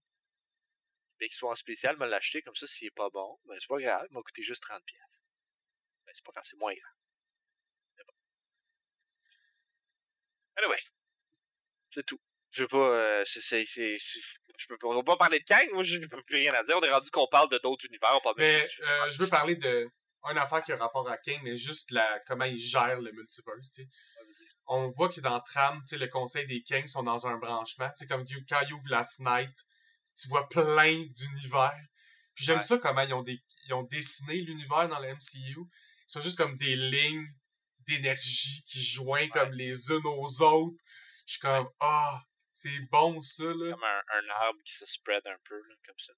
Et qu'il soit en spécial, me l'acheter comme ça, s'il est pas bon, ben c'est pas grave, il m'a coûté juste 30$. Ben c'est pas grave, c'est moins grave. Mais bon. Anyway. C'est tout. Je veux pas. On va pas parler de Kang, moi, j'ai plus rien à dire. On est rendu qu'on parle de d'autres univers, on parle Mais je veux parler de une affaire qui a rapport à Kang, mais juste comment il gère le multiverse, tu sais. On voit que dans Tram, tu sais, le conseil des Kang sont dans un branchement, tu sais, comme quand ils ouvrent la fenêtre, tu vois plein d'univers. Puis j'aime ça comment ils ont dessiné l'univers dans le MCU. Ils sont juste comme des lignes d'énergie qui joignent comme les unes aux autres. Je suis comme, c'est bon ça, là. Comme un arbre qui se spread un peu, là, comme ça.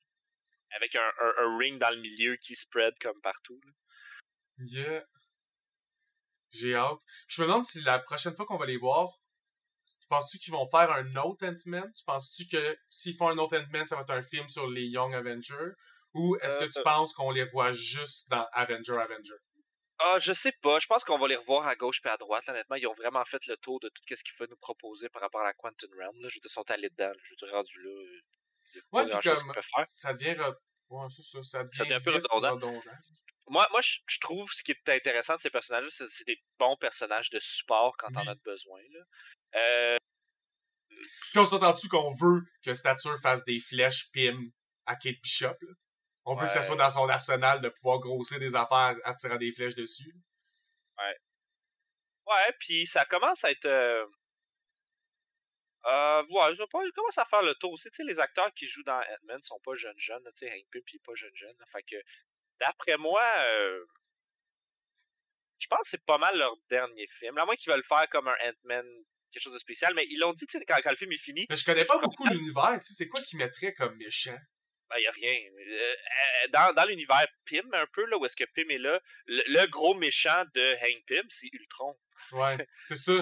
Avec un ring dans le milieu qui spread comme partout, là. Yeah. J'ai hâte. Je me demande si la prochaine fois qu'on va les voir, tu penses-tu qu'ils vont faire un autre Ant-Man? Tu penses-tu que s'ils font un autre Ant-Man, ça va être un film sur les Young Avengers? Ou est-ce que tu penses qu'on les revoit juste dans Avenger? Je sais pas. Je pense qu'on va les revoir à gauche et à droite. Là, honnêtement, ils ont vraiment fait le tour de tout ce qu'ils peuvent nous proposer par rapport à la Quantum Realm. Là. Je veux dire, ils sont allés dedans. Là. Je veux dire, rendu là. Il y a pas grand-chose qu'ils peuvent faire. Ça devient... ça devient un peu redondant. Moi, je trouve ce qui est intéressant de ces personnages-là, c'est des bons personnages de support quand on en a besoin. Là. Puis on s'entend-tu qu'on veut que Stature fasse des flèches Pym à Kate Bishop? Là? On veut que ça soit dans son arsenal de pouvoir grossir des affaires en tirant des flèches dessus. Ouais, puis ça commence à être... je sais pas, il commence à faire le tour aussi. Tu sais, les acteurs qui jouent dans Ant-Man sont pas jeunes. Tu sais, Hank Pym, il est pas jeune. Fait que, d'après moi, je pense que c'est pas mal leur dernier film. À moins qu'ils veulent faire comme un Ant-Man, quelque chose de spécial. Mais ils l'ont dit, tu sais, quand le film est fini... Mais je connais pas beaucoup l'univers. Tu sais, c'est quoi qu'ils mettraient comme méchant? Ben, y a rien. Dans l'univers Pym, un peu, là, où est-ce que Pym est là, le gros méchant de Hank Pym, c'est Ultron. Ouais, c'est ça.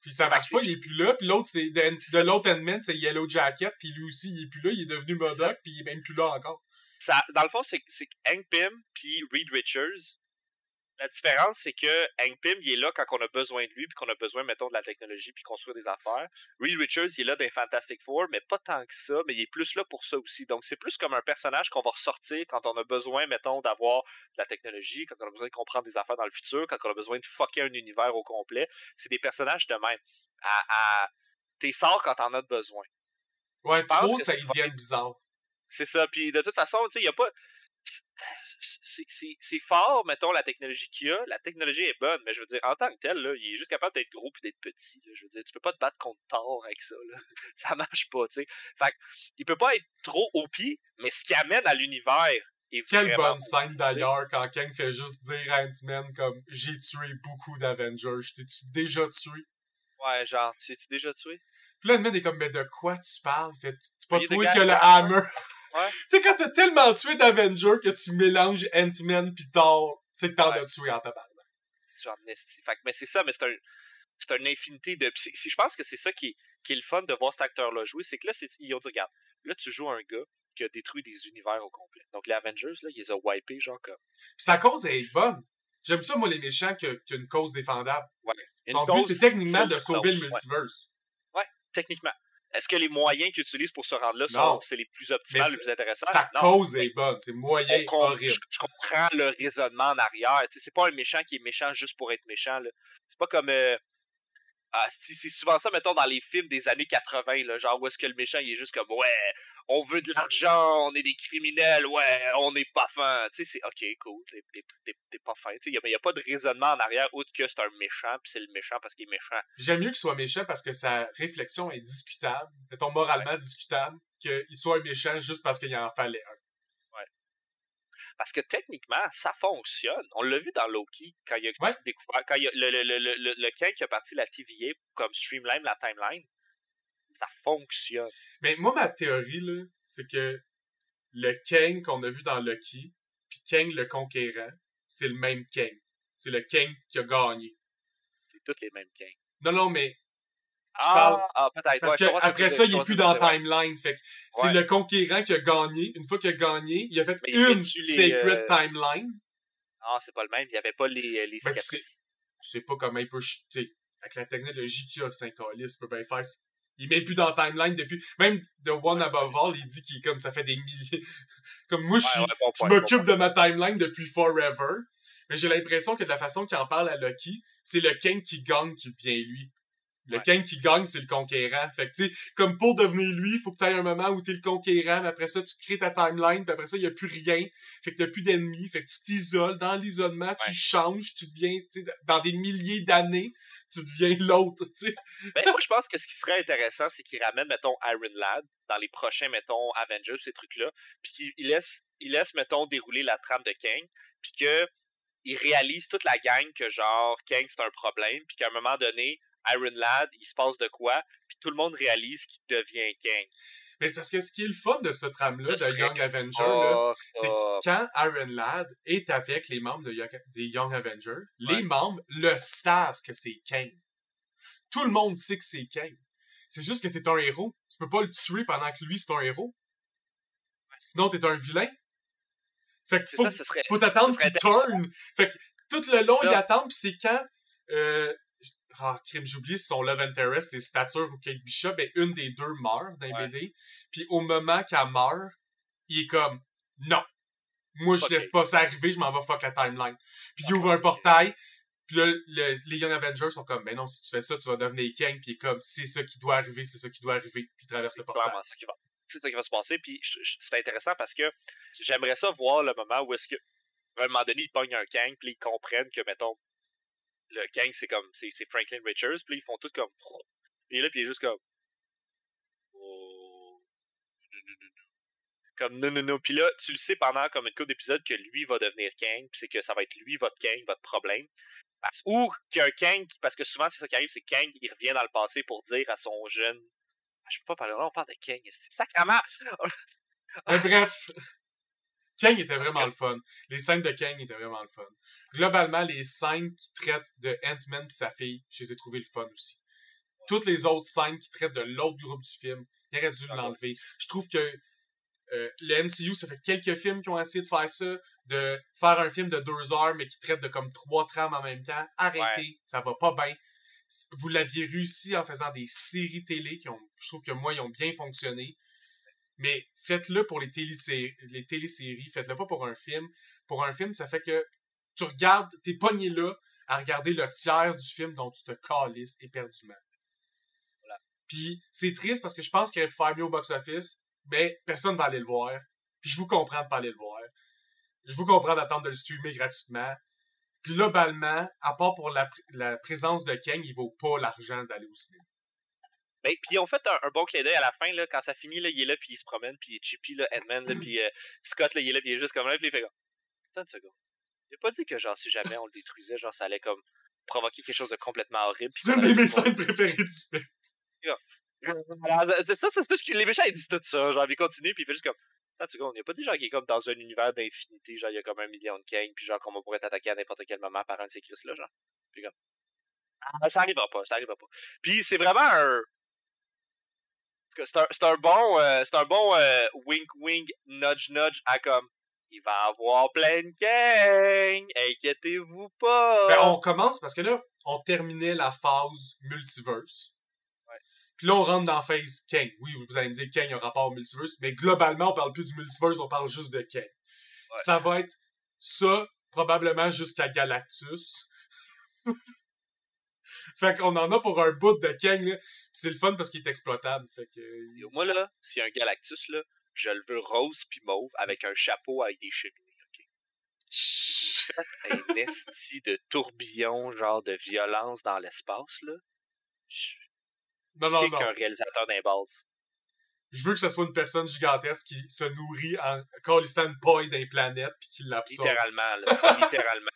Puis ça marche pas, il est plus là. Puis l'autre, c'est de l'autre Ant-Man, c'est Yellow Jacket. Puis lui aussi, il est plus là. Il est devenu MODOK. Puis il est même plus là encore. Dans le fond, c'est Hank Pym puis Reed Richards. La différence, c'est que Hank Pym, il est là quand on a besoin de lui, puis qu'on a besoin, mettons, de la technologie, puis construire des affaires. Reed Richards, il est là dans Fantastic Four, mais pas tant que ça, mais il est plus là pour ça aussi. Donc, c'est plus comme un personnage qu'on va ressortir quand on a besoin, mettons, d'avoir de la technologie, quand on a besoin de comprendre des affaires dans le futur, quand on a besoin de fucker un univers au complet. C'est des personnages de même. T'es sors quand t'en as besoin. Ouais, trop, ça y devient bizarre. C'est ça, puis de toute façon, tu sais, il n'y a pas... C'est fort, mettons, la technologie qu'il y a. La technologie est bonne, mais je veux dire, en tant que tel, là, il est juste capable d'être gros puis d'être petit. Là. Je veux dire, tu peux pas te battre contre Thor avec ça. Là. Ça marche pas, tu sais. Fait il peut pas être trop OP, mais ce qui amène à l'univers est Quelle bonne scène d'ailleurs quand Kang fait juste dire à Ant-Man comme « J'ai tué beaucoup d'Avengers. Je t'ai-tu déjà tué? » Ouais, genre, tu t'es déjà tué? Puis là, Ant-Man est comme « Mais de quoi tu parles? C'est pas toi que le Hammer. » Ouais. Tu sais, quand t'as tellement tué d'Avengers que tu mélanges Ant-Man pis Thor, c'est que t'en as tué en tabarnak. Genre, mais c'est ça, mais c'est une infinité de... je pense que c'est ça qui est le fun de voir cet acteur-là jouer, c'est que là, ils ont dit, regarde, là, tu joues un gars qui a détruit des univers au complet. Donc, les Avengers, là, ils les ont wipés, genre comme... Pis sa cause est bonne. J'aime ça, moi, les méchants qui ont une cause défendable. Ouais. Son but, c'est techniquement de sauver le multiverse. Ouais, techniquement. Est-ce que les moyens qu'ils utilisent pour se rendre là c'est les plus optimales, les plus intéressants? Sa cause est bonne. C'est moyen horrible. Je comprends le raisonnement en arrière. T'sais, c'est pas un méchant qui est méchant juste pour être méchant. Là. C'est pas comme... c'est souvent ça, mettons, dans les films des années 80, là, genre où est-ce que le méchant il est juste comme « Ouais, on veut de l'argent, on est des criminels, ouais, on n'est pas fin. » Tu sais, c'est « Ok, cool, t'es pas fin. » Il n'y a pas de raisonnement en arrière autre que c'est un méchant, puis c'est le méchant parce qu'il est méchant. J'aime mieux qu'il soit méchant parce que sa réflexion est discutable, mettons moralement discutable, qu'il soit un méchant juste parce qu'il en fallait un. Parce que techniquement, ça fonctionne. On l'a vu dans Loki, quand il a découvert, quand il a, le Kang qui a parti la TVA comme streamline la timeline, ça fonctionne. Mais moi, ma théorie, là, c'est que le Kang qu'on a vu dans Loki, puis Kang le Conquérant, c'est le même Kang. C'est le Kang qui a gagné. C'est tous les mêmes Kang. Non, mais je parle... peut-être. Parce qu'après ça, il est plus dans la timeline. Fait que c'est le Conquérant qui a gagné. Une fois qu'il a gagné, il a fait une Sacred Timeline. Ah, c'est pas le même. Il n'y avait pas les cicatrices. Tu sais pas comment il peut... Avec la technologie qu'il a, Saint-Calis, il peut bien faire... Il est même plus dans la timeline depuis... Même The One Above All, il dit qu'il est comme ça fait des milliers... Comme moi, je m'occupe de ma timeline depuis forever. Mais j'ai l'impression que de la façon qu'il en parle à Loki, c'est le Kang qui gagne qui devient lui. Le Kang qui gagne, c'est le conquérant. Fait que, tu sais, comme pour devenir lui, il faut que tu aies un moment où t'es le conquérant, mais après ça, tu crées ta timeline, puis après ça, il y a plus rien. Fait que t'as plus d'ennemis, fait que tu t'isoles. Dans l'isolement, tu changes, tu deviens, tu sais, dans des milliers d'années, tu deviens l'autre, tu sais. Ben, moi, je pense que ce qui serait intéressant, c'est qu'il ramène, mettons, Iron Lad dans les prochains, mettons, Avengers, ces trucs-là, puis qu'il laisse, mettons, dérouler la trame de Kang, puis qu'il réalise toute la gang que, genre, Kang, c'est un problème, puis qu'à un moment donné, Iron Lad, il se passe de quoi, puis tout le monde réalise qu'il devient Kang. Mais c'est parce que ce qui est le fun de cette trame-là, de Young Avenger, là, c'est que quand Iron Lad est avec les membres des Young Avengers, les membres le savent que c'est Kang. Tout le monde sait que c'est Kang. C'est juste que t'es un héros. Tu peux pas le tuer pendant que lui, c'est un héros. Sinon, t'es un vilain. Fait que faut t'attendre qu'il turn. Fait que tout le long, il attend, pis c'est quand... crime, j'oublie si son Love Interest, c'est Stature ou Kate Bishop, ben une des deux meurt dans les BD. Puis au moment qu'elle meurt, il est comme non. Moi je laisse pas ça arriver, je m'en vais fuck la timeline. Puis il ouvre un portail, puis là les Young Avengers sont comme ben non, si tu fais ça, tu vas devenir Kang, puis il est comme c'est ça qui doit arriver, puis il traverse le portail. C'est ça qui va se passer, puis c'est intéressant parce que j'aimerais ça voir le moment où est-ce que à un moment donné, ils pognent un Kang, puis ils comprennent que, mettons, le Kang, c'est comme, c'est Franklin Richards, puis ils font tout comme, puis là, puis il est juste comme, oh, comme, non, puis là, tu le sais pendant comme une couple d'épisodes que lui va devenir Kang, puis c'est que ça va être lui, votre Kang, votre problème, ou qu'il y a un Kang, parce que souvent, c'est ça qui arrive, c'est Kang, il revient dans le passé pour dire à son jeune, je peux pas parler là, on parle de Kang, c'est sacrément! Bref, Kang était vraiment le fun. Les scènes de Kang étaient vraiment le fun. Globalement, les scènes qui traitent de Ant-Man et sa fille, je les ai trouvées le fun aussi. Toutes les autres scènes qui traitent de l'autre groupe du film, il aurait dû l'enlever. Je trouve que le MCU, ça fait quelques films qui ont essayé de faire ça, de faire un film de 2 heures, mais qui traite de comme 3 trames en même temps. Arrêtez, ça va pas bien. Vous l'aviez réussi en faisant des séries télé je trouve que moi, ils ont bien fonctionné. Mais faites-le pour les téléséries, faites-le pas pour un film. Pour un film, ça fait que tu regardes, t'es pogné là à regarder le tiers du film dont tu te calisses éperdument. Voilà. Puis c'est triste parce que je pense qu'il aurait pu faire mieux au box-office, mais personne va aller le voir. Puis je vous comprends de pas aller le voir. Je vous comprends d'attendre de le streamer gratuitement. Globalement, à part pour la présence de Kang, il vaut pas l'argent d'aller au cinéma. Ben, puis ils ont fait un bon clin d'œil à la fin, là, quand ça finit, là, il est là, puis il se promène, puis Chippy, là, Ant-Man, là, puis Scott, là, il est là, puis il est juste comme là, puis il fait comme, attends une seconde. Il a pas dit que, genre, si jamais on le détruisait, genre, ça allait comme provoquer quelque chose de complètement horrible. C'est une de mes scènes préférées du film. C'est ça, c'est tout les méchants, ils disent tout ça, genre, ils continuent, puis il fait juste comme, attends une seconde, il a pas dit, genre, qu'il est comme dans un univers d'infinité, genre, il y a comme 1 million de Kang, puis genre, qu'on pourrait t'attaquer à n'importe quel moment par un de ces Chris-là, genre. Puis comme, ça arrivera pas. Puis c'est vraiment un... C'est un bon wink wink nudge nudge à comme il va avoir plein de Kang, inquiétez-vous pas. Ben, on commence parce que là, on terminait la phase multiverse. Ouais. Puis là, on rentre dans la phase Kang. Oui, vous allez me dire Kang a un rapport au multiverse, mais globalement, on parle plus du multiverse, on parle juste de Kang. Ouais. Ça va être ça, probablement jusqu'à Galactus. Fait qu'on en a pour un bout de Kang, là. Pis c'est le fun parce qu'il est exploitable. Fait que... Moi, là, s'il y a un Galactus, là, je le veux rose pis mauve avec un chapeau avec des cheminées, ok? Un esti de tourbillon, genre de violence dans l'espace, là. Non. Un réalisateur d'un base. Je veux que ce soit une personne gigantesque qui se nourrit en colissant une paille d'un planète pis qui l'absorbe. Littéralement, là. Littéralement.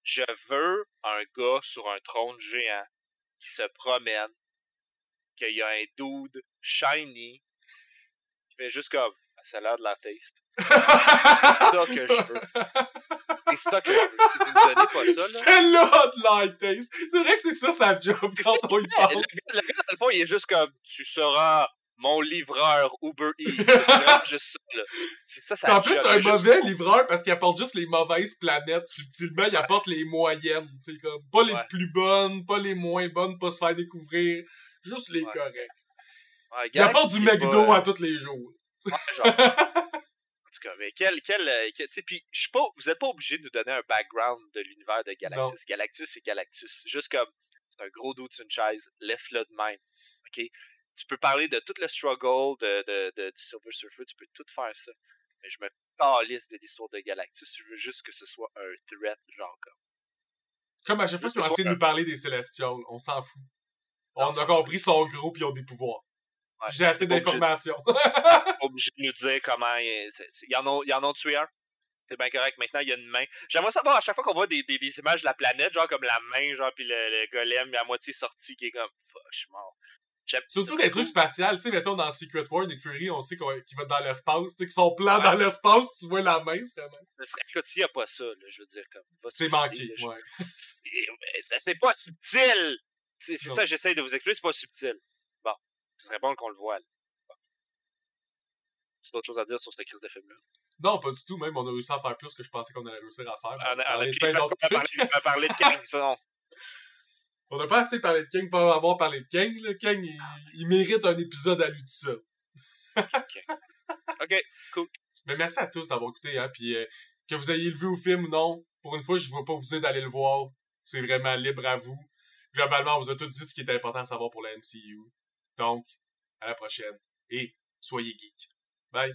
Je veux un gars sur un trône géant qui se promène, qu'il y a un dude shiny qui fait juste comme ça a l'air de la taste. C'est ça que je veux. C'est ça que je veux. Si vous me donnez pas ça, là. C'est là de la taste. C'est vrai que c'est ça sa job quand on y pense. Le gars, dans le fond, il est juste comme tu seras mon livreur Uber Eats. C'est juste ça, là. C'est ça en plus, c'est un mauvais livreur parce qu'il apporte juste les mauvaises planètes subtilement. Il apporte les moyennes, tu sais, comme pas les plus bonnes, pas les moins bonnes, pas se faire découvrir. Juste les corrects. Ouais, il apporte du McDo à tous les jours. Ouais, genre. En tout cas, mais tu sais, puis vous êtes pas obligé de nous donner un background de l'univers de Galactus. Non. Galactus, c'est Galactus. Juste comme, C'est un gros dos d'une chaise. Laisse-le de même. OK? Tu peux parler de tout le struggle du Silver Surfer. Tu peux tout faire ça. Mais je me calisse de l'histoire de Galactus. Je veux juste que ce soit un threat, genre Comme à chaque fois qu'ils ont essayé de nous parler des Célestials, on s'en fout. On a compris, ils sont gros pis ils ont des pouvoirs. Ouais, j'ai assez d'informations. Obligé de nous dire comment ils en ont tué un. C'est bien correct. Maintenant, il y a une main. J'aimerais savoir à chaque fois qu'on voit des images de la planète, genre comme la main, genre, puis le golem à moitié sorti qui est comme, je suis mort. Surtout des trucs spatials, tu sais, mettons dans Secret War, Nick Fury, on sait qu'il va dans l'espace, tu sais, qu'ils sont plans dans l'espace, tu vois la main, c'est quand même. Écoute, s'il n'y a pas ça, là, je veux dire, comme. C'est manqué, ouais. C'est pas subtil! C'est ça que j'essaie de vous expliquer, c'est pas subtil. Bon, ce serait bon qu'on le voit, là. Bon. C'est d'autres choses à dire sur cette crise de film-là? Non, pas du tout, même, on a réussi à faire plus que je pensais qu'on allait réussir à faire. On a parlé de Kang, on n'a pas assez parlé de Kang pour avoir parlé de Kang, là. Kang, il mérite un épisode à lui tout seul. OK, cool. Mais merci à tous d'avoir écouté, hein, puis que vous ayez vu au film ou non, pour une fois, je ne vais pas vous dire d'aller le voir. C'est vraiment libre à vous. Globalement, on vous a tout dit ce qui est important à savoir pour la MCU. Donc, à la prochaine. Et soyez geeks. Bye!